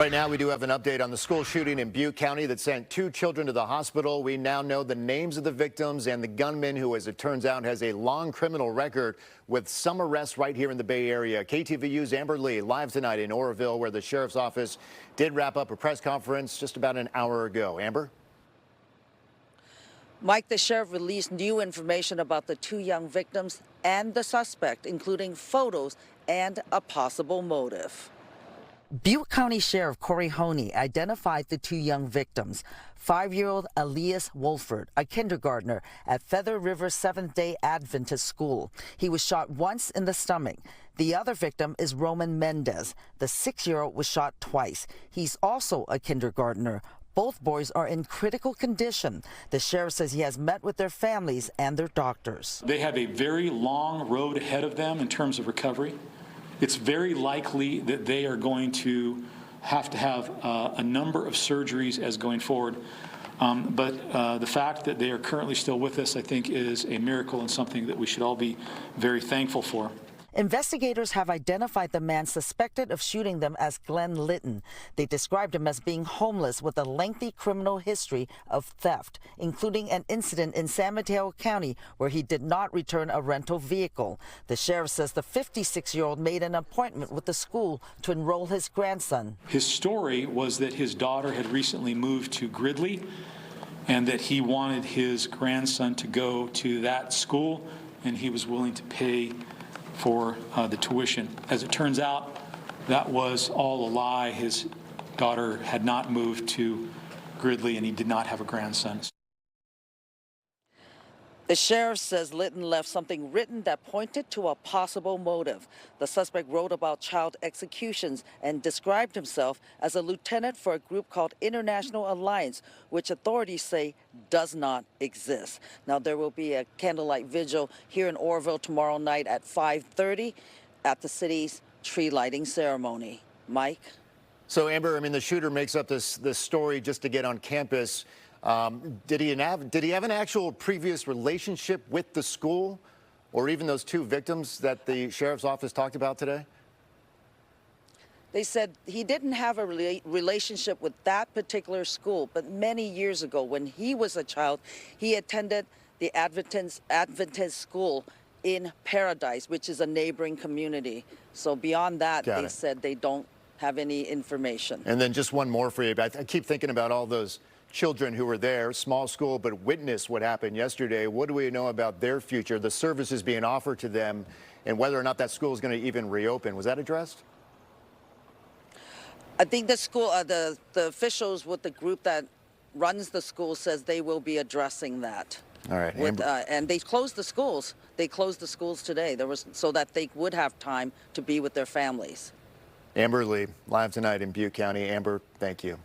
Right now, we do have an update on the school shooting in Butte County that sent 2 children to the hospital. We now know the names of the victims and the gunman, who, as it turns out, has a long criminal record with some arrests right here in the Bay Area. KTVU's Amber Lee live tonight in Oroville, where the sheriff's office did wrap up a press conference just about an hour ago. Amber? Mike, the sheriff released new information about the 2 young victims and the suspect, including photos and a possible motive. Butte County Sheriff Corey Honey identified the 2 young victims. 5-year-old Elias Wolford, a kindergartner at Feather River Seventh-day Adventist School. He was shot once in the stomach. The other victim is Roman Mendez. The 6-year-old was shot twice. He's also a kindergartner. Both boys are in critical condition. The sheriff says he has met with their families and their doctors. They have a very long road ahead of them in terms of recovery. It's very likely that they are going to have a number of surgeries as going forward. But the fact that they are currently still with us, I think, is a miracle and something that we should all be very thankful for. Investigators have identified the man suspected of shooting them as Glenn Litton. They described him as being homeless with a lengthy criminal history of theft, including an incident in San Mateo County where he did not return a rental vehicle. The sheriff says the 56-year-old made an appointment with the school to enroll his grandson. His story was that his daughter had recently moved to Gridley and that he wanted his grandson to go to that school, and he was willing to pay for the tuition. As it turns out, that was all a lie. His daughter had not moved to Gridley, and he did not have a grandson. The sheriff says Litton left something written that pointed to a possible motive. The suspect wrote about child executions and described himself as a lieutenant for a group called International Alliance, which authorities say does not exist. Now, there will be a candlelight vigil here in Oroville tomorrow night at 5:30 at the city's tree lighting ceremony. Mike? So, Amber, I mean, the shooter makes up this story just to get on campus. Did he have an actual previous relationship with the school, or even those 2 victims that the sheriff's office talked about today? They said he didn't have a relationship with that particular school, but many years ago when he was a child, he attended the Adventist school in Paradise, which is a neighboring community. So beyond that, they said they don't have any information. And then just one more for you. I keep thinking about all those children who were there, small school, but witnessed what happened yesterday. What do we know about their future, the services being offered to them, and whether or not that school is going to even reopen? Was that addressed? I think the school, the officials with the group that runs the school says they will be addressing that. All right. And they closed the schools. They closed the schools today. So that they would have time to be with their families. Amber Lee, live tonight in Butte County. Amber, thank you.